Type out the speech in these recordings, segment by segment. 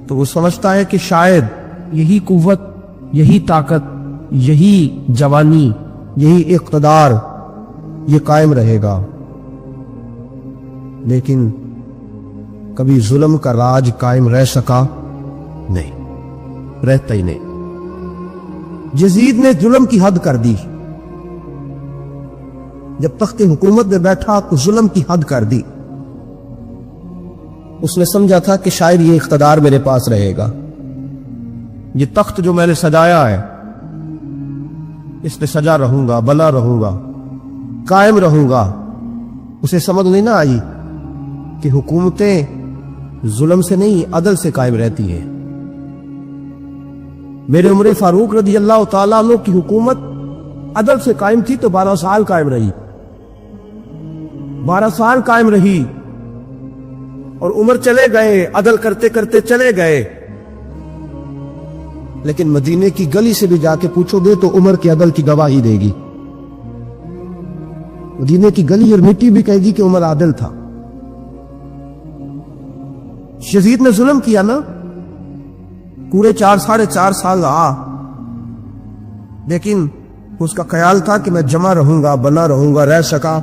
تو وہ سمجھتا ہے کہ شاید یہی قوت، یہی طاقت، یہی جوانی، یہی اقتدار یہ قائم رہے گا، لیکن کبھی ظلم کا راج قائم رہ سکا نہیں، رہتا ہی نہیں۔ یزید نے ظلم کی حد کر دی، جب تخت حکومت میں بیٹھا تو ظلم کی حد کر دی۔ اس نے سمجھا تھا کہ شاید یہ اقتدار میرے پاس رہے گا، یہ تخت جو میں نے سجایا ہے اس پہ سجا رہوں گا، بنا رہوں گا، قائم رہوں گا۔ اسے سمجھ نہیں نہ آئی کہ حکومتیں ظلم سے نہیں عدل سے قائم رہتی ہیں۔ میرے عمر فاروق رضی اللہ تعالیٰ عنہ کی حکومت عدل سے قائم تھی تو 12 سال قائم رہی، 12 سال قائم رہی، اور عمر چلے گئے، عدل کرتے کرتے چلے گئے، لیکن مدینے کی گلی سے بھی جا کے پوچھو گے تو عمر کے عدل کی گواہی دے گی۔ مدینے کی گلی اور مٹی بھی کہے گی کہ عمر عادل تھا۔ یزید نے ظلم کیا نا، پورے 4.5 سال رہا، لیکن اس کا خیال تھا کہ میں جمع رہوں گا، بنا رہوں گا، رہ سکا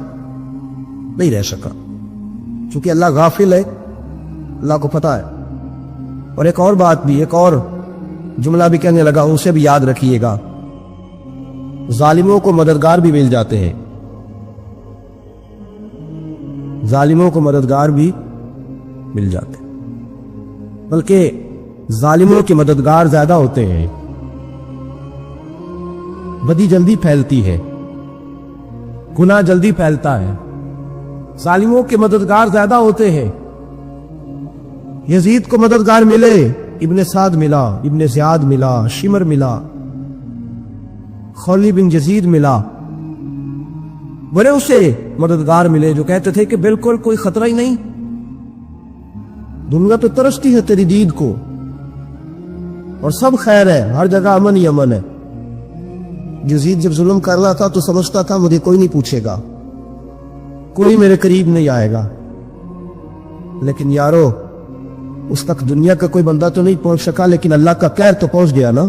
نہیں رہ سکا، چونکہ اللہ غافل ہے، اللہ کو پتا ہے۔ اور ایک اور بات بھی، ایک اور جملہ بھی کہنے لگا، اسے بھی یاد رکھیے گا، ظالموں کو مددگار بھی مل جاتے ہیں، ظالموں کو مددگار بھی مل جاتے ہیں، بلکہ ظالموں کے مددگار زیادہ ہوتے ہیں، بدی جلدی پھیلتی ہے، گناہ جلدی پھیلتا ہے، ظالموں کے مددگار زیادہ ہوتے ہیں۔ یزید کو مددگار ملے، ابن سعد ملا، ابن زیاد ملا، شمر ملا، خولی بن یزید ملا، بڑے اسے مددگار ملے جو کہتے تھے کہ بالکل کوئی خطرہ ہی نہیں، دنیا تو ترستی ہے تیری دید کو، اور سب خیر ہے، ہر جگہ امن ہی امن ہے۔ یزید جب ظلم کر رہا تھا تو سمجھتا تھا مجھے کوئی نہیں پوچھے گا، کوئی میرے قریب نہیں آئے گا، لیکن یارو اس تک دنیا کا کوئی بندہ تو نہیں پہنچ سکا، لیکن اللہ کا قہر تو پہنچ گیا نا،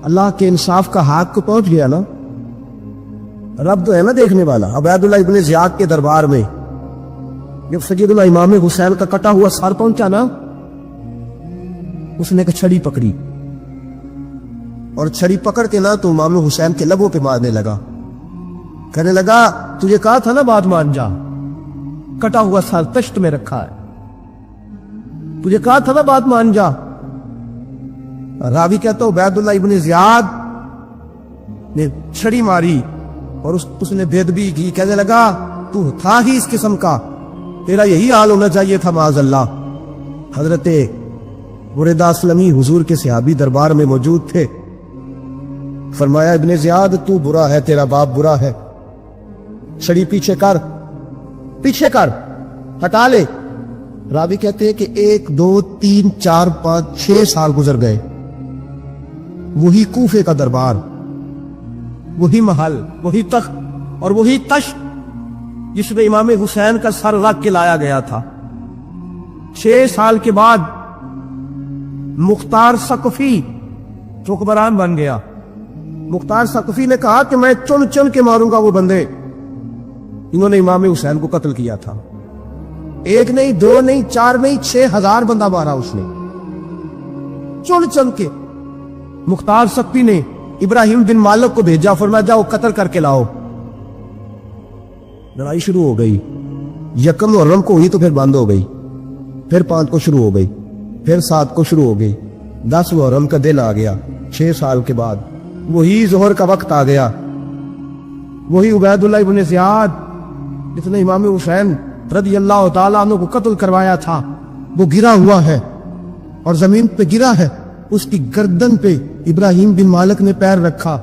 اللہ کے انصاف کا ہاتھ کو پہنچ گیا نا۔ رب تو ہے نا دیکھنے والا۔ عبید اللہ ابن زیاد کے دربار میں جب سیدنا امام حسین کا کٹا ہوا سر پہنچا نا، اس نے ایک چھڑی پکڑی، اور چھڑی پکڑ کے نا تو امام حسین کے لبوں پہ مارنے لگا، کہنے لگا تجھے کہا تھا نا بات مان جا، کٹا ہوا سر تشت میں رکھا ہے، تجھے کہا تھا نا بات مان جا۔ راوی کہتا عبید اللہ ابن زیاد نے چھڑی ماری اور اس نے بے ادبی کی، کہنے لگا تو تھا ہی اس قسم کا، تیرا یہی حال ہونا چاہیے تھا معاذ اللہ۔ حضرت بریدہ اسلمی حضور کے صحابی دربار میں موجود تھے، فرمایا ابن زیاد تو برا ہے، تیرا باپ برا ہے، چھڑی پیچھے کر، پیچھے کر، ہٹا لے۔ راوی کہتے ہیں کہ 1 2 3 4 5 6 سال گزر گئے، وہی کوفے کا دربار، وہی محل، وہی تخت اور وہی تشت جس میں امام حسین کا سر رکھ کے لایا گیا تھا۔ 6 سال کے بعد مختار ثقفی حکمران بن گیا۔ مختار ثقفی نے کہا کہ میں چن چن کے ماروں گا وہ بندے، انہوں نے امام حسین کو قتل کیا تھا، 1 نہیں 2 نہیں 4 نہیں 6000 بندہ مارا اس نے، چن چن کے۔ مختار ثقفی نے ابراہیم بن مالک کو بھیجا، فرمایا جاؤ قتل کر کے لاؤ۔ لڑائی شروع ہو گئی، 1 محرم کو ہوئی تو پھر بند ہو گئی، پھر 5 کو شروع ہو گئی، پھر 7 کو شروع ہو گئی، 10 محرم کا دن آ گیا، 6 سال کے بعد وہی ظہر کا وقت آ گیا، وہی عبید اللہ ابن زیاد جس نے امام حسین رضی اللہ تعالیٰ عنہ کو قتل کروایا تھا، وہ گرا ہوا ہے اور زمین پہ گرا ہے، اس کی گردن پہ ابراہیم بن مالک نے پیر رکھا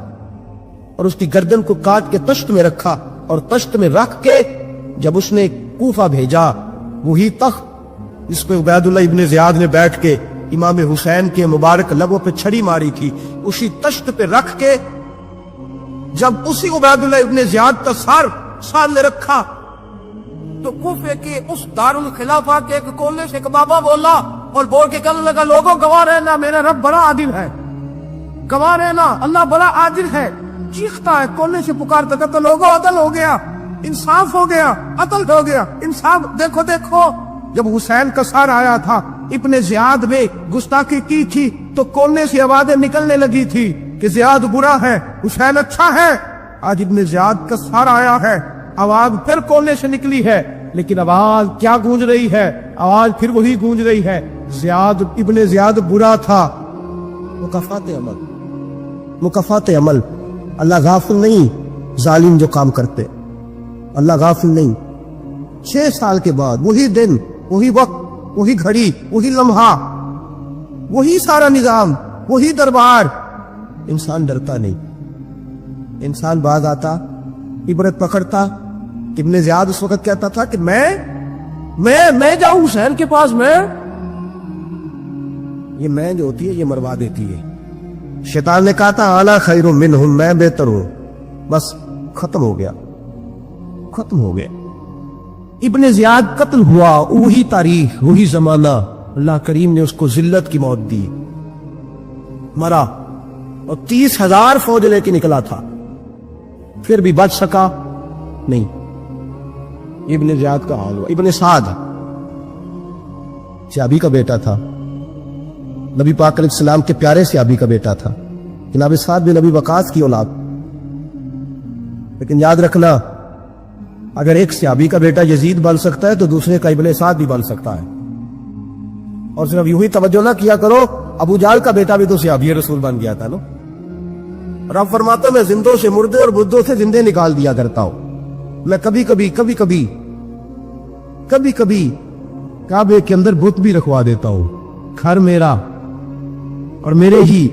اور اس کی گردن کو کاٹ کے تشت میں رکھا، اور تشت میں رکھ کے جب اس نے کوفہ بھیجا، وہی تخت جس پہ عبید اللہ ابن زیاد نے بیٹھ کے امام حسین کے مبارک لبوں پہ چھڑی ماری تھی، اسی تشت پہ رکھ کے جب اسی عبید اللہ ابن زیاد کا سر سامنے رکھا تو کوفے کے اس دارالخلافہ کے ایک کونے سے ایک بابا بولا، اور بول کے کہنے لگا لوگوں گواہ رہنا میرا رب بڑا عادل ہے، گواہ رہنا اللہ بڑا عادل ہے. چیختا ہے کونے سے پکارتا کہتا لوگوں عدل ہو گیا، انصاف ہو گیا، عدل ہو گیا، انصاف. دیکھو دیکھو جب حسین کا سار آیا تھا ابن زیاد نے گستاخی کی تھی تو کونے سے آوازیں نکلنے لگی تھی کہ زیاد برا ہے حسین اچھا ہے. آج ابن زیاد کا سار آیا ہے، آواز پھر کونے سے نکلی ہے، لیکن آواز کیا گونج رہی ہے؟ آواز پھر وہی گونج رہی ہے، زیاد ابن زیاد برا تھا. مکافات عمل، مکافات عمل. اللہ غافل نہیں ظالم جو کام کرتے، اللہ غافل نہیں. 6 سال کے بعد وہی دن، وہی وقت، وہی گھڑی، وہی لمحہ، وہی سارا نظام، وہی دربار. انسان ڈرتا نہیں، انسان باز آتا، عبرت پکڑتا. ابن زیاد اس وقت کہتا تھا کہ میں جاؤں حسین کے پاس. یہ میں جو ہوتی ہے یہ مروا دیتی ہے. شیطان نے کہا تھا انا خیر منہم، میں بہتر ہوں. بس ختم ہو گیا، ختم ہو گیا. ابن زیاد قتل ہوا، وہی تاریخ، وہی زمانہ. اللہ کریم نے اس کو ذلت کی موت دی، مرا، اور 30,000 فوج لے کے نکلا تھا، پھر بھی بچ سکا نہیں. ابن زیاد کا حال ہوا. ابن سعد سیابی کا بیٹا تھا، نبی پاک علیہ السلام کے پیارے سیابی کا بیٹا تھا، جناب سعد بن نبی وقاص کی اولاد. لیکن یاد رکھنا اگر ایک سیابی کا بیٹا یزید بن سکتا ہے تو دوسرے کا ابن سعد بھی بن سکتا ہے. اور صرف یوں ہی توجہ نہ کیا کرو، ابو جہل کا بیٹا بھی تو سیابی رسول بن گیا تھا نا. رب فرماتا میں زندوں سے مردے اور مردوں سے زندے نکال دیا کرتا ہوں. میں کبھی کبھی کعبے کے اندر بت بھی رکھوا دیتا ہوں. گھر میرا اور میرے ہی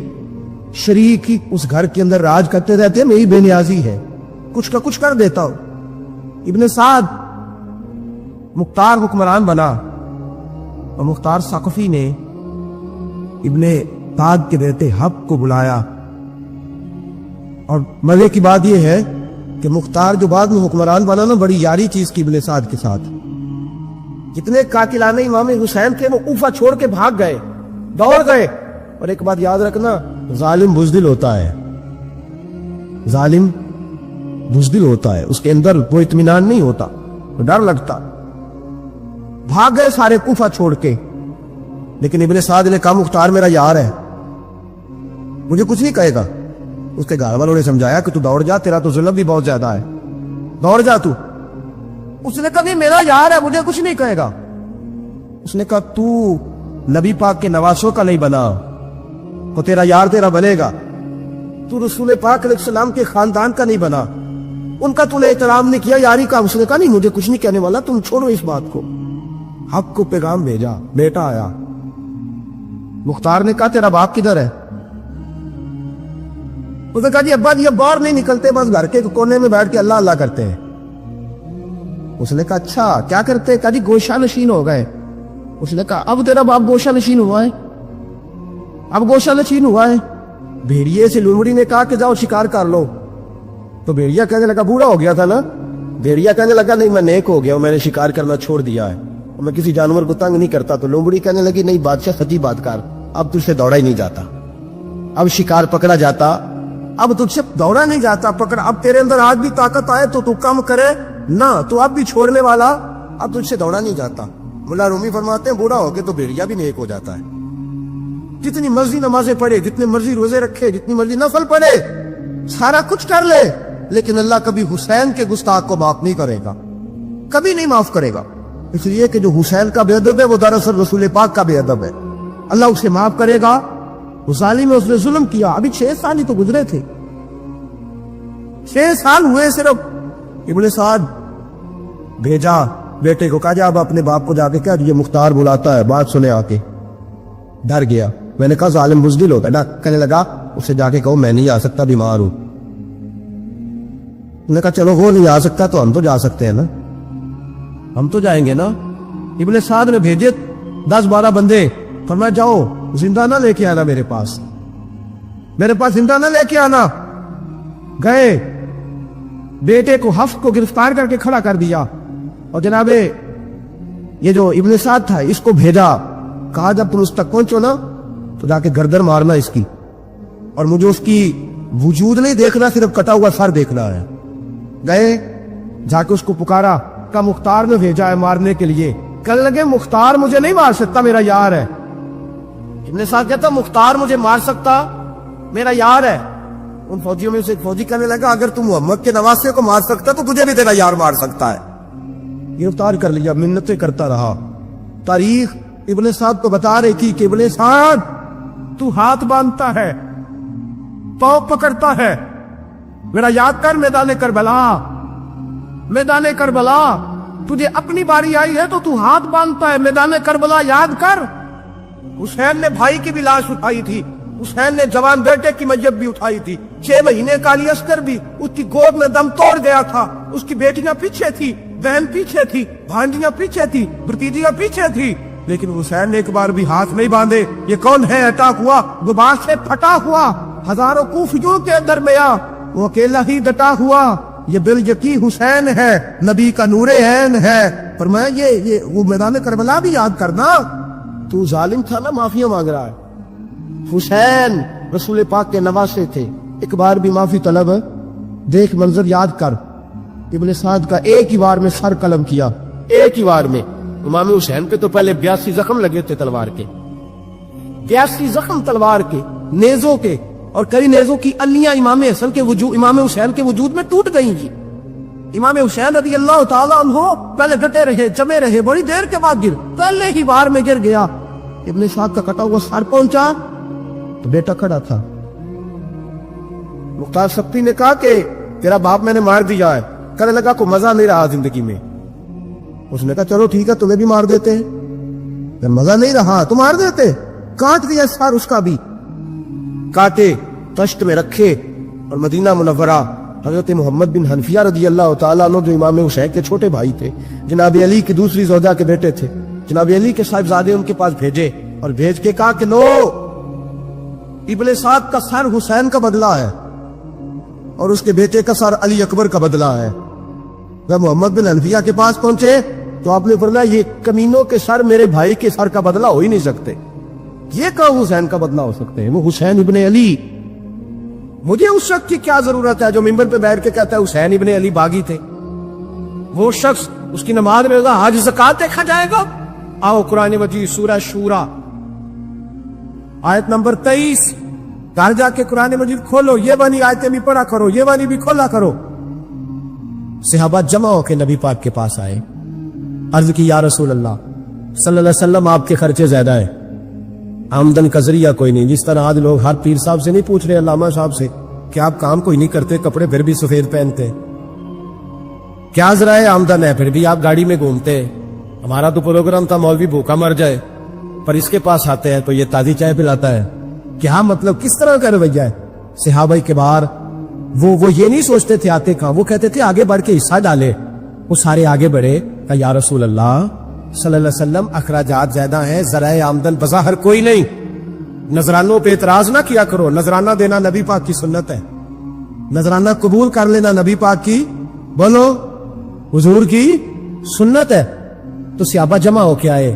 شریک ہی اس گھر کے اندر راج کرتے رہتے ہیں، میری بے نیازی ہے، کچھ کا کچھ کر دیتا ہوں. ابن سعد مختار حکمران بنا، اور مختار ثقفی نے ابن سعد کے بیٹے حب کو بلایا. اور مزے کی بات یہ ہے کہ مختار جو بعد میں حکمران بنا نا، بڑی یاری چیز کی ابن سعد کے ساتھ. جتنے قاتلانہ امام حسین تھے وہ کوفہ چھوڑ کے بھاگ گئے، دوڑ گئے. اور ایک بات یاد رکھنا، ظالم بزدل ہوتا ہے، ظالم بزدل ہوتا ہے، اس کے اندر وہ اطمینان نہیں ہوتا، ڈر لگتا. بھاگ گئے سارے کوفہ چھوڑ کے. لیکن ابن سعد نے کہا مختار میرا یار ہے، مجھے کچھ نہیں کہے گا. اس کے گھر والوں نے سمجھایا کہ تو دوڑ جا، تیرا تو ظلم بھی بہت زیادہ ہے، دوڑ جا تو. اس نے کہا میرا یار ہے، مجھے کچھ نہیں کہے گا. اس نے کہا تو نبی پاک کے نواسوں کا نہیں بنا تو تیرا یار تیرا بنے گا. تو رسول پاک علیہ السلام کے خاندان کا نہیں بنا، ان کا تو نے احترام نہیں کیا، یاری کا. اس نے کہا نہیں مجھے کچھ نہیں کہنے والا، تم چھوڑو اس بات کو. حق کو پیغام بھیجا، بیٹا آیا. مختار نے کہا تیرا باپ کدھر ہے؟ اس نے کہا جی ابا جی اب باہر نہیں نکلتے، بس گھر کے کونے میں بیٹھ کے اللہ اللہ کرتے ہیں. اس نے کہا اچھا کیا کرتے؟ کہا جی گوشہ نشین ہو گئے. اس نے کہا اب تیرا باپ گوشہ نشین ہوا ہے؟ اب گوشہ نشین ہوا ہے. بھیڑیے سے لومڑی نے کہا کہ جاؤ شکار کر لو. تو بھیڑیا کہنے لگا بوڑھا ہو گیا تھا نا. بھیڑیا کہنے لگا نہیں میں نیک ہو گیا ہوں، میں نے شکار کرنا چھوڑ دیا ہے، میں کسی جانور کو تنگ نہیں کرتا. تو لومڑی کہنے لگی نہیں بادشاہ سچی بات کر، اب تجھ سے دوڑا ہی نہیں جاتا، اب شکار پکڑا جاتا، اب تجھ سے دوڑا نہیں جاتا پکڑا. اب تیرے اندر آج بھی طاقت آئے تو کم کرے نہ، تو اب بھی چھوڑنے والا، اب تجھ سے دوڑا نہیں جاتا. ملا رومی فرماتے ہیں بوڑھا ہو کے تو بھیڑیا بھی نیک ہو جاتا ہے. جتنی مرضی نمازیں پڑھے، جتنے مرضی روزے رکھے، جتنی مرضی نفل پڑھے، سارا کچھ کر لے، لیکن اللہ کبھی حسین کے گستاخ کو معاف نہیں کرے گا، کبھی نہیں معاف کرے گا. اس لیے کہ جو حسین کا بے ادب ہے وہ دراصل رسول پاک کا بے ادب ہے. اللہ اسے معاف کرے گا. وہ ظالم ہے، اس نے ظلم کیا. ابھی 6 سال ہی تو گزرے تھے، 6 سال ہوئے صرف. ابن سعد بھیجا بیٹے کو، کہا جا اب اپنے باپ کو جا کے کہا یہ مختار بلاتا ہے، بات سنے آ کے. ڈر گیا. میں نے کہا ظالم بزدل ہوتا ہے نا. کہنے لگا اسے جا کے کہو میں نہیں آ سکتا، بیمار ہوں. میں نے کہا چلو وہ نہیں آ سکتا تو ہم تو جا سکتے ہیں نا، ہم تو جائیں گے نا. ابن سعد نے بھیجے 10-12 بندے، فرمایا جاؤ زندہ نہ لے کے آنا، میرے پاس زندہ نہ لے کے آنا. گئے، بیٹے کو حفص کو گرفتار کر کے کھڑا کر دیا، اور جناب یہ جو ابن سعد تھا اس کو بھیجا کہا جب تم اس تک پہنچو نا تو جا کے گردن مارنا اس کی، اور مجھے اس کی وجود نہیں دیکھنا، صرف کٹا ہوا سر دیکھنا ہے۔ گئے، جا کے اس کو پکارا، کہا مختار نے بھیجا ہے مارنے کے لیے۔ کہنے لگے مختار مجھے نہیں مار سکتا، میرا یار ہے۔ ابن سعد کہتا مختار مجھے مار سکتا، میرا یار ہے۔ ان فوجیوں میں سے ایک فوجی کہنے لگا اگر تم محمد کے نواسے کو مار سکتا تو تجھے بھی تیرا یار مار سکتا ہے۔ گرفتار کر لیا، منتیں کرتا رہا۔ تاریخ ابن سعد کو بتا رہی تھی کہ ابن سعد تو ہاتھ باندھتا ہے، پاؤں پکڑتا ہے، میرا یاد کر میدان کربلا، میدان کربلا تجھے اپنی باری آئی ہے تو ہاتھ باندھتا ہے، میدان کربلا یاد کر۔ حسین نے بھائی کی بھی لاش اٹھائی تھی، حسین نے جوان بیٹے کی میت بھی اٹھائی تھی، 6 مہینے کا علی اصغر بھی اس کی گود میں دم توڑ گیا تھا، اس کی بیٹیاں پیچھے تھی، بہن پیچھے تھی، بھانجیاں پیچھے تھی، بھتیجیاں پیچھے تھی، لیکن حسین نے ایک بار بھی ہاتھ نہیں باندھے۔ یہ کون ہے اٹیک ہوا، غبار سے پھٹا ہوا، ہزاروں کوفیوں کے درمیان وہ اکیلا ہی ڈٹا ہوا۔ یہ بالیقین حسین ہے، نبی کا نور عین ہے۔ فرمایا یہ وہ میدان کربلا بھی یاد کرنا، تو ظالم تھا نا، معافیاں مانگ رہا ہے۔ حسین رسول پاک کے نواسے تھے، ایک بار بھی معافی طلب دیکھ، منظر یاد کر۔ ابن سعد کا ایک ہی بار میں سر قلم کیا، ایک ہی بار میں۔ امام حسین پہ تو پہلے 82 زخم لگے تھے تلوار کے، 82 زخم تلوار کے، نیزوں کے، اور کئی نیزوں کی الیاں امام حسن کے وجود، امام حسین کے وجود میں ٹوٹ گئیں جی۔ امام حسین رضی اللہ تعالیٰ عنہ پہلے ڈٹے رہے، جمے رہے، بڑی دیر کے بعد گر، پہلے ہی بار میں گر گیا۔ ابن سعد کا کٹا ہوا سر پہنچا تو بیٹا کھڑا تھا۔ مختار سبتی نے کہا کہ تیرا باپ میں نے مار دیا ہے۔ کہنے لگا کوئی مزہ نہیں رہا زندگی میں۔ اس نے کہا چلو ٹھیک ہے، تمہیں بھی مار دیتے ہیں۔ جب مزہ نہیں رہا تو مار دیتے۔ کاٹ دیا سر اس کا بھی، کاٹے، تشت میں رکھے، اور مدینہ منورہ حضرت محمد بن حنفیہ رضی اللہ تعالیٰ عنہ جو امام حسین کے چھوٹے بھائی تھے، جناب علی کی دوسری زوجہ کے بیٹے تھے، جناب علی کے صاحبزادے ان کے پاس بھیجے، اور بھیج کے کہا کہ لو ابن سعد کا سر حسین کا بدلہ ہے، اور اس کے بیٹے کا سر علی اکبر کا بدلہ ہے۔ جب محمد بن حنفیہ کے پاس پہنچے تو آپ نے فرمایا یہ کمینوں کے سر میرے بھائی کے سر کا بدلہ ہو ہی نہیں سکتے، یہ کہاں حسین کا بدلہ ہو سکتے ہیں، وہ حسین ابن علی۔ مجھے اس شخص کی کیا ضرورت ہے جو ممبر پہ بیٹھ کے کہتا ہے حسین ابن علی باغی تھے؟ وہ شخص اس کی نماز میں ہوگا، حج زکات دیکھا جائے گا۔ آؤ قرآن مجید سورہ شورا آیت نمبر 23، گھر جا کے قرآن مجید کھولو، یہ والی آیتیں بھی پڑھا کرو، یہ والی بھی کھولا کرو۔ صحابہ جمع ہو کے نبی پاک کے پاس آئے، عرض کی یا رسول اللہ صلی اللہ علیہ وسلم آپ کے خرچے زیادہ ہیں، آمدن کا ذریعہ کوئی نہیں، جس طرح آج لوگ ہر پیر صاحب سے نہیں پوچھ رہے، علامہ صاحب سے، کہ آپ کام کوئی نہیں کرتے، کپڑے پھر بھی سفید پہنتے، کیا ذرائع آمدن ہے، پھر بھی آپ گاڑی میں گھومتے۔ ہمارا تو پروگرام تھا مولوی بھوکا مر جائے، پر اس کے پاس آتے ہیں تو یہ تازی چائے پلاتا ہے، کیا مطلب، کس طرح کا رویہ ہے؟ صحابہ کے بار وہ یہ نہیں سوچتے تھے آتے کہاں، وہ کہتے تھے آگے بڑھ کے حصہ ڈالے۔ وہ سارے آگے بڑھے، کہا یا رسول اللہ صلی اللہ علیہ وسلم اخراجات زیادہ ہیں، ذرائع آمدن بظاہر کوئی نہیں، نذرانوں پہ اعتراض نہ کیا کرو، نذرانہ دینا نبی پاک کی سنت ہے، نذرانہ قبول کر لینا نبی پاک کی، بولو حضور کی سنت ہے۔ تو صحابہ جمع ہو کے آئے،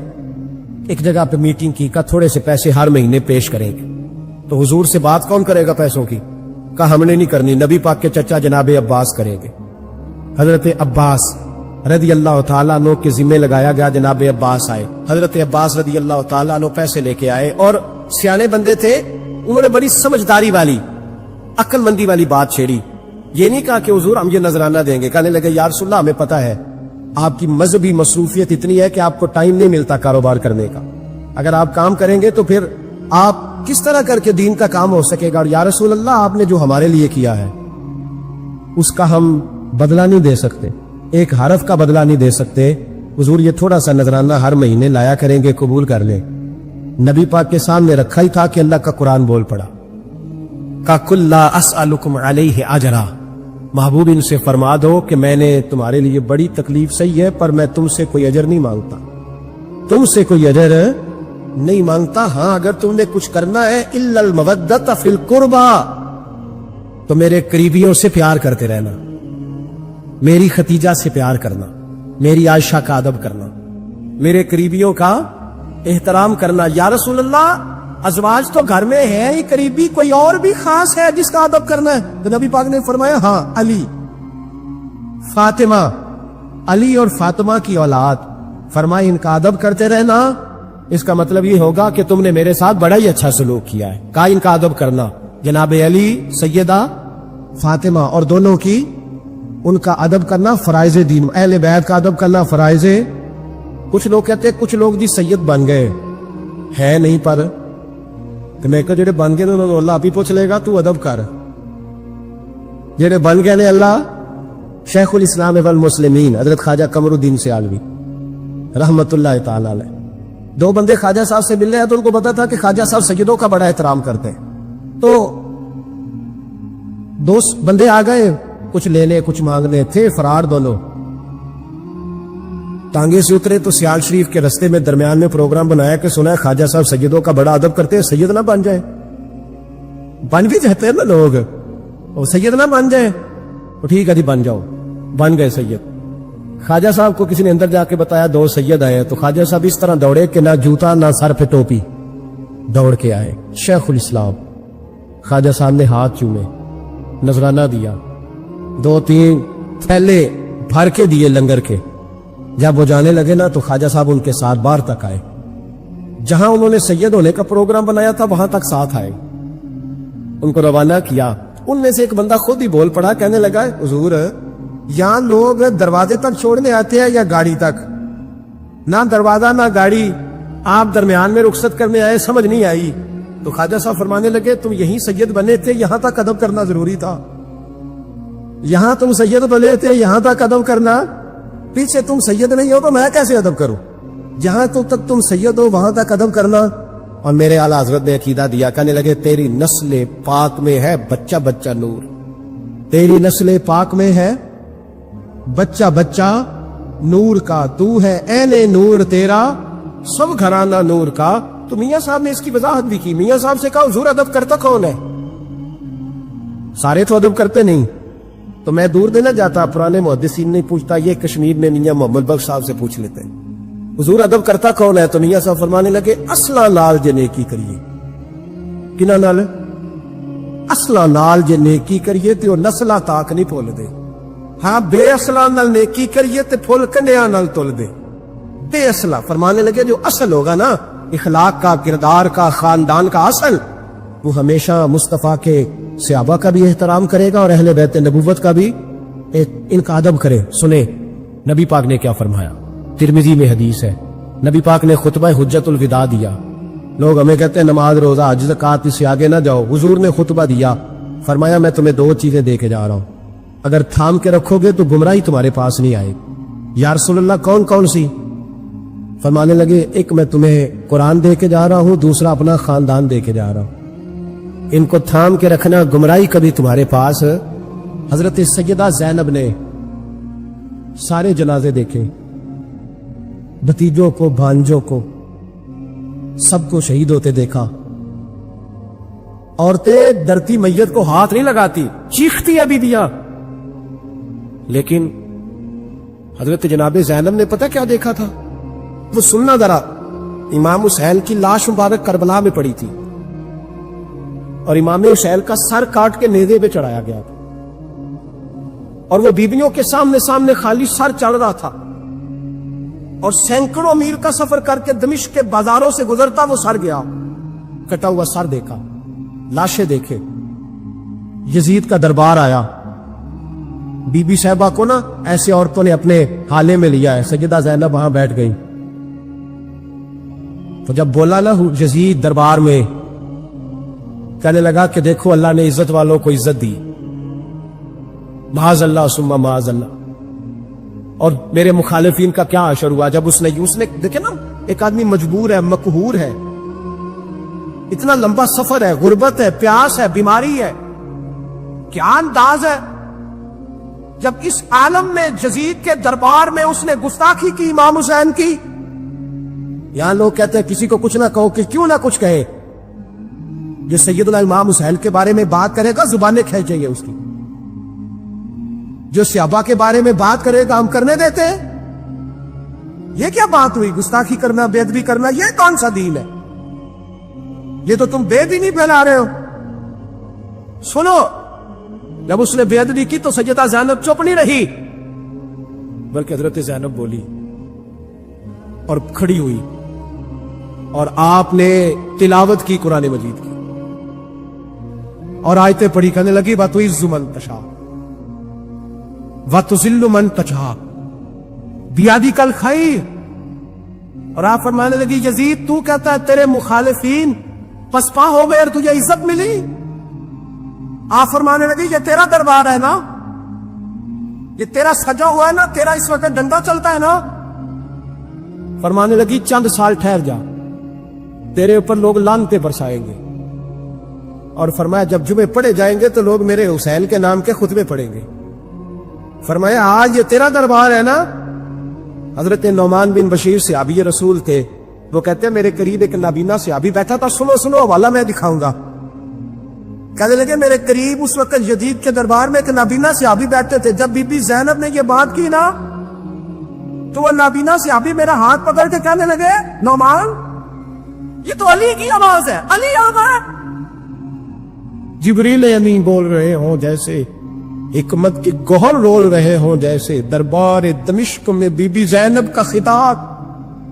ایک جگہ پہ میٹنگ کی، کہا تھوڑے سے پیسے ہر مہینے پیش کریں گے۔ تو حضور سے بات کون کرے گا پیسوں کی؟ کہا ہم نے نہیں کرنی، نبی پاک کے چچا جناب عباس کریں گے۔ حضرت عباس رضی اللہ تعالیٰ عنہ کے ذمہ لگایا گیا، جناب عباس آئے، حضرت عباس رضی اللہ تعالیٰ عنہ پیسے لے کے آئے، اور سیانے بندے تھے، انہوں نے بڑی سمجھداری والی، عقل مندی والی بات چھیڑی۔ یہ نہیں کہا کہ حضور ہم یہ نذرانہ دیں گے، کہنے لگے یا رسول اللہ ہمیں پتہ ہے آپ کی مذہبی مصروفیت اتنی ہے کہ آپ کو ٹائم نہیں ملتا کاروبار کرنے کا، اگر آپ کام کریں گے تو پھر آپ کس طرح کر کے دین کا کام ہو سکے گا، اور یا رسول اللہ آپ نے جو ہمارے لیے کیا ہے اس کا ہم بدلہ نہیں دے سکتے، ایک حرف کا بدلہ نہیں دے سکتے، حضور یہ تھوڑا سا نذرانہ ہر مہینے لایا کریں گے، قبول کر لیں۔ نبی پاک کے سامنے رکھا ہی تھا کہ اللہ کا قرآن بول پڑا، کا کل لا اسألکم علیہ اجرا، محبوب ان سے فرما دو کہ میں نے تمہارے لیے بڑی تکلیف سہی ہے، پر میں تم سے کوئی اجر نہیں مانگتا، تم سے کوئی اجر نہیں مانگتا، ہاں اگر تم نے کچھ کرنا ہے الا المودۃ فی القربى، تو میرے قریبیوں سے پیار کرتے رہنا، میری ختیجہ سے پیار کرنا، میری عائشہ کا ادب کرنا، میرے قریبیوں کا احترام کرنا. یا رسول اللہ ازواج تو گھر میں ہے ہی قریبی, کوئی اور بھی خاص ہے جس کا ادب کرنا ہے؟ تو نبی پاک نے فرمایا ہاں, علی, فاطمہ, علی اور فاطمہ کی اولاد. فرمایا ان کا ادب کرتے رہنا. اس کا مطلب یہ ہوگا کہ تم نے میرے ساتھ بڑا ہی اچھا سلوک کیا ہے. کہا ان کا ادب کرنا. جناب علی, سیدہ فاطمہ اور دونوں کی ان کا ادب کرنا فرائض دین. اہل بیت کا ادب کرنا فرائض. کچھ لوگ کہتے ہیں کچھ لوگ جی سید بن گئے, ہے نہیں, پر میں کہ جڑے بن گئے انہوں نے اللہ آپ ہی پوچھ لے گا تو ادب کر. جڑے بن گئے نے اللہ, شیخ الاسلام والمسلمین حضرت خواجہ قمر الدین سیالوی رحمت اللہ تعالی علیہ, دو بندے خواجہ صاحب سے مل رہے ہیں تو ان کو پتا تھا کہ خواجہ صاحب سیدوں کا بڑا احترام کرتے ہیں. تو دو بندے آ گئے, کچھ لینے کچھ مانگنے, تھے فرار دونوں. ٹانگے سے اترے تو سیال شریف کے رستے میں درمیان میں پروگرام بنایا کہ سنا ہے خواجہ صاحب سیدوں کا بڑا ادب کرتے ہیں, سید نہ بن جائے. بن بھی جاتے ہیں نا لوگ, اور سید نہ بن جائے. تو ٹھیک ہے جی بن جاؤ. بن گئے سید. خواجہ صاحب کو کسی نے اندر جا کے بتایا دو سید آئے, تو خواجہ صاحب اس طرح دوڑے کہ نہ جوتا نہ سر پہ ٹوپی, دوڑ کے آئے. شیخ الاسلام خواجہ صاحب نے ہاتھ چومے, نذرانہ دیا, 2-3 تھیلے بھر کے دیے لنگر کے. جب وہ جانے لگے نا تو خواجہ صاحب ان کے ساتھ باہر تک آئے. جہاں انہوں نے سید ہونے کا پروگرام بنایا تھا وہاں تک ساتھ آئے, ان کو روانہ کیا. ان میں سے ایک بندہ خود ہی بول پڑا, کہنے لگا حضور یہاں لوگ دروازے تک چھوڑنے آتے ہیں یا گاڑی تک؟ نہ دروازہ نہ گاڑی, آپ درمیان میں رخصت کرنے آئے, سمجھ نہیں آئی. تو خواجہ صاحب فرمانے لگے تم یہیں سید بنے تھے, یہاں تک ادب کرنا ضروری تھا. یہاں تم سید بنے تھے, یہاں تک ادب کرنا. پیچھے تم سید نہیں ہو تو میں کیسے ادب کروں؟ جہاں تک تم سید ہو وہاں تک ادب کرنا. اور میرے اعلیٰ حضرت نے عقیدہ دیا, کہنے لگے تیری نسل پاک میں ہے بچہ بچہ نور. تیری نسل پاک میں ہے بچہ بچہ نور کا, تو ہے این نور تیرا سب گھرانہ نور کا. تو میاں صاحب نے اس کی وضاحت بھی کی. میاں صاحب سے کہا حضور ادب کرتا کون ہے؟ سارے تو ادب کرتے نہیں. تو میں دور دینا جاتا, پرانے محدثین نہیں پوچھتا, یہ کشمیر میں میاں محمد بخش صاحب سے پوچھ لیتے ہیں حضور ادب کرتا کون ہے؟ تو میاں صاحب فرمانے لگے اصلا نال جے نیکی کریے. کنہ نال؟ اصلا نال جے نیکی کریے تے او نسلاں تاک نہیں بھول دے. ہاں بے اصلا نال نیکی کریے تے پھول کنیاں نال تل دے. بے اصلا فرمانے لگے جو اصل ہوگا نا اخلاق کا, کردار کا, خاندان کا اصل, وہ ہمیشہ مصطفیٰ کے صحابہ کا بھی احترام کرے گا اور اہل بیت نبوت کا بھی ان کا ادب کرے. سنے نبی پاک نے کیا فرمایا, ترمذی میں حدیث ہے. نبی پاک نے خطبہ حجت الوداع دیا. لوگ ہمیں کہتے ہیں نماز روزہ حج زکات اس سے آگے نہ جاؤ. حضور نے خطبہ دیا, فرمایا میں تمہیں 2 چیزیں دے کے جا رہا ہوں, اگر تھام کے رکھو گے تو گمراہی تمہارے پاس نہیں آئے. یا رسول اللہ کون کون سی؟ فرمانے لگے ایک میں تمہیں قرآن دے کے جا رہا ہوں, دوسرا اپنا خاندان دے کے جا رہا ہوں. ان کو تھام کے رکھنا, گمراہی کبھی تمہارے پاس. حضرت سیدہ زینب نے سارے جنازے دیکھے, بھتیجوں کو, بھانجوں کو, سب کو شہید ہوتے دیکھا. عورتیں ڈرتی میت کو ہاتھ نہیں لگاتی, چیختی ابھی دیا. لیکن حضرت جناب زینب نے پتہ کیا دیکھا تھا؟ وہ سننا ذرا. امام حسین کی لاش مبارک کربلا میں پڑی تھی اور امام حسین کا سر کاٹ کے نیزے پہ چڑھایا گیا تھا, اور وہ بیویوں کے سامنے خالی سر چڑھ رہا تھا, اور سینکڑوں میل کا سفر کر کے دمشق کے بازاروں سے گزرتا وہ سر گیا, کٹا ہوا سر دیکھا, لاشیں دیکھے. یزید کا دربار آیا, بی بی صاحبہ کو نا ایسے عورتوں نے اپنے حالے میں لیا ہے. سیدہ زینب وہاں بیٹھ گئی. تو جب بولا نا یزید دربار میں, کہنے لگا کہ دیکھو اللہ نے عزت والوں کو عزت دی, معاذ اللہ ثم معاذ اللہ. اور میرے مخالفین کا کیا حشر ہوا جب اس نے دیکھے نا, ایک آدمی مجبور ہے, مقہور ہے, اتنا لمبا سفر ہے, غربت ہے, پیاس ہے, بیماری ہے, کیا انداز ہے. جب اس عالم میں یزید کے دربار میں اس نے گستاخی کی امام حسین کی. یہاں لوگ کہتے ہیں کسی کو کچھ نہ کہو, کہ کیوں نہ کچھ کہے. جو سیدنا امام حسین کے بارے میں بات کرے گا زبانیں کھینچیں گے اس کی, جو صحابہ کے بارے میں بات کرے گا ہم کرنے دیتے ہیں. یہ کیا بات ہوئی؟ گستاخی کرنا، بے ادبی کرنا، یہ کون سا دین ہے؟ یہ تو تم بے دینی پھیلا رہے ہو۔ سنو، جب اس نے بے ادبی کی تو سیدہ زینب چپ نہیں رہی، بلکہ حضرت زینب بولی اور کھڑی ہوئی، اور آپ نے تلاوت کی قرآن مجید کی، اور آیتیں پڑھی، کہنے لگی وَتُعِزُّ مَن تَشَاءُ وَتُذِلُّ مَن تَشَاءُ بِیَدِکَ الْخَیْرُ۔ اور آپ فرمانے لگی یزید تو کہتا ہے تیرے مخالفین پسپا ہو گئے اور تجھے عزت ملی؟ آپ فرمانے لگی یہ تیرا دربار ہے نا، یہ تیرا سجا ہوا ہے نا، تیرا اس وقت ڈنڈا چلتا ہے نا۔ فرمانے لگی چند سال ٹھہر جا، تیرے اوپر لوگ لعنتیں برسائیں گے۔ اور فرمایا جب جمعے پڑھے جائیں گے تو لوگ میرے حسین کے نام کے خطبے پڑھیں گے۔ فرمایا آج یہ تیرا دربار ہے نا۔ حضرت نعمان بن بشیر صحابی رسول تھے، وہ کہتے ہیں میرے قریب ایک نابینا صحابی بیٹھا تھا، سنو حوالہ میں دکھاؤں گا۔ کہنے لگے میرے قریب اس وقت یزید کے دربار میں ایک نابینا صحابی بیٹھے تھے، جب بی بی زینب نے یہ بات کی نا تو وہ نابینا صحابی میرا ہاتھ پکڑ کے کہنے لگے نعمان یہ تو علی کی آواز ہے، علی آ گیا۔ جبریل امین بول رہے ہوں جیسے، حکمت کے گوہر رول رہے ہوں جیسے، دربار دمشق میں بی بی زینب کا خطاب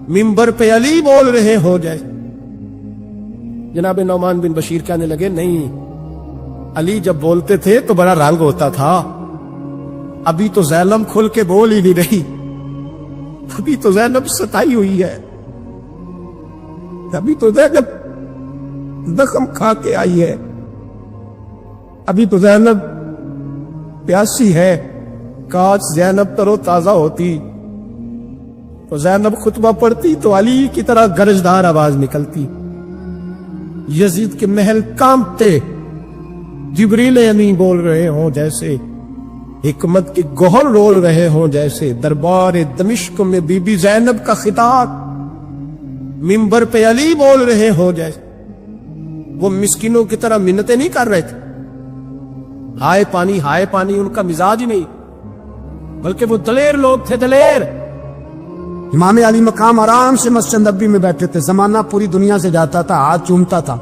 منبر پہ علی بول رہے ہوں جیسے۔ جناب نعمان بن بشیر کہنے لگے نہیں، علی جب بولتے تھے تو بڑا رنگ ہوتا تھا، ابھی تو زینب کھل کے بول ہی نہیں رہی، ابھی تو زینب ستائی ہوئی ہے، ابھی تو زینب زخم کھا کے آئی ہے، ابھی تو زینب پیاسی ہے، کاش زینب ترو تازہ ہوتی تو زینب خطبہ پڑھتی تو علی کی طرح گرجدار آواز نکلتی۔ یزید کے محل کانپتے، جبریل امین بول رہے ہوں جیسے، حکمت کے گوہر رول رہے ہوں جیسے، دربار دمشق میں بی بی زینب کا خطاب منبر پہ علی بول رہے ہوں جیسے۔ وہ مسکینوں کی طرح منتیں نہیں کر رہے تھے، ہائے پانی ان کا مزاج نہیں، بلکہ وہ دلیر لوگ تھے، دلیر۔ امام علی مقام آرام سے مسجد نبوی میں بیٹھے تھے، زمانہ پوری دنیا سے جاتا تھا، ہاتھ چومتا تھا،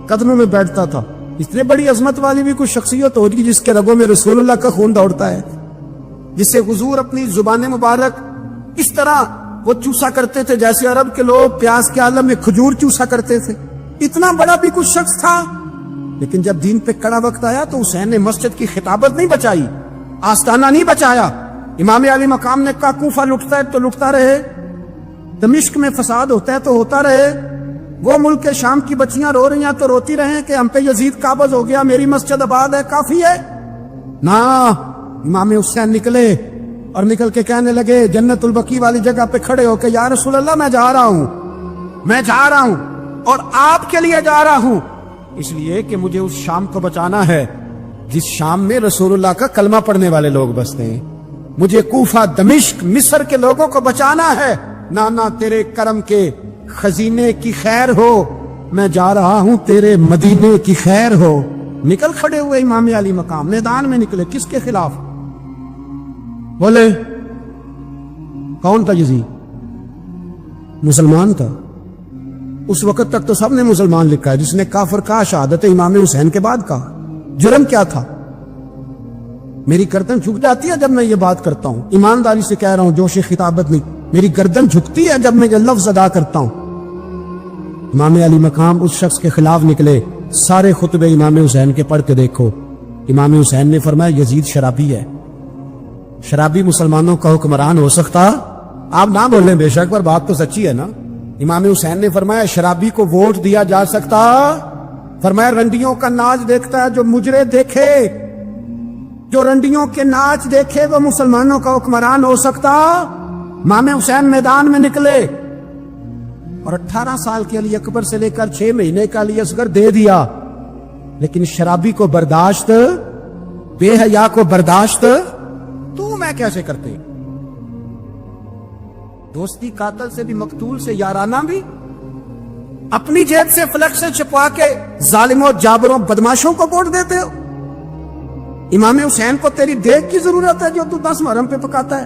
قدموں میں بیٹھتا تھا۔ اتنے بڑی عظمت والی بھی کوئی شخصیت ہوگی جس کے رگوں میں رسول اللہ کا خون دوڑتا ہے، جس سے حضور اپنی زبان مبارک اس طرح وہ چوسا کرتے تھے جیسے عرب کے لوگ پیاس کے عالم میں کھجور چوسا کرتے تھے۔ اتنا بڑا بھی کوئی شخص تھا، لیکن جب دین پہ کڑا وقت آیا تو حسین نے مسجد کی خطابت نہیں بچائی، آستانہ نہیں بچایا۔ امام علی مقام نے کہا کوفہ لٹتا ہے تو لٹتا رہے، دمشق میں فساد ہوتا ہے تو ہوتا رہے، وہ ملک کے شام کی بچیاں رو رہی ہیں تو روتی رہیں کہ ہم پہ یزید قابض ہو گیا، میری مسجد آباد ہے، کافی ہے نا۔ امام حسین نکلے اور نکل کے کہنے لگے جنت البقیع والی جگہ پہ کھڑے ہو کہ یا رسول اللہ میں جا رہا ہوں اور آپ کے لیے جا رہا ہوں، اس لیے کہ مجھے اس شام کو بچانا ہے جس شام میں رسول اللہ کا کلمہ پڑھنے والے لوگ بستے ہیں، مجھے کوفہ دمشق مصر کے لوگوں کو بچانا ہے۔ نانا تیرے کرم کے خزینے کی خیر ہو، میں جا رہا ہوں تیرے مدینے کی خیر ہو۔ نکل کھڑے ہوئے امام علی مقام، میدان میں نکلے، کس کے خلاف؟ بولے کون تھا یزید؟ مسلمان تھا۔ اس وقت تک تو سب نے مسلمان لکھا ہے، جس نے کافر کہا شہادت امام حسین کے بعد کہا۔ جرم کیا تھا؟ میری گردن جھک جاتی ہے جب میں یہ بات کرتا ہوں، ایمانداری سے کہہ رہا ہوں، جوش خطابت نہیں، میری گردن جھکتی ہے جب میں یہ لفظ ادا کرتا ہوں۔ امام علی مقام اس شخص کے خلاف نکلے، سارے خطبے امام حسین کے پڑھ کے دیکھو۔ امام حسین نے فرمایا یزید شرابی ہے، شرابی مسلمانوں کا حکمران ہو سکتا؟ آپ نہ بولیں بے شک، پر بات تو سچی ہے نا۔ امام حسین نے فرمایا شرابی کو ووٹ دیا جا سکتا؟ فرمایا رنڈیوں کا ناچ دیکھتا ہے جو مجرے دیکھے، جو رنڈیوں کے ناچ دیکھے وہ مسلمانوں کا حکمران ہو سکتا؟ امام حسین میدان میں نکلے اور 18 سال کے علی اکبر سے لے کر 6 مہینے کا علی اصغر دے دیا، لیکن شرابی کو برداشت، بے حیا کو برداشت تو میں کیسے کرتے؟ دوستی قاتل سے بھی، مقتول سے یارانہ بھی، اپنی جیب سے فلک سے چھپا کے ظالموں جابروں بدماشوں کو ووٹ دیتے ہو۔ امام حسین کو تیری دیکھ کی ضرورت ہے جو تو 10 محرم پہ پکاتا ہے؟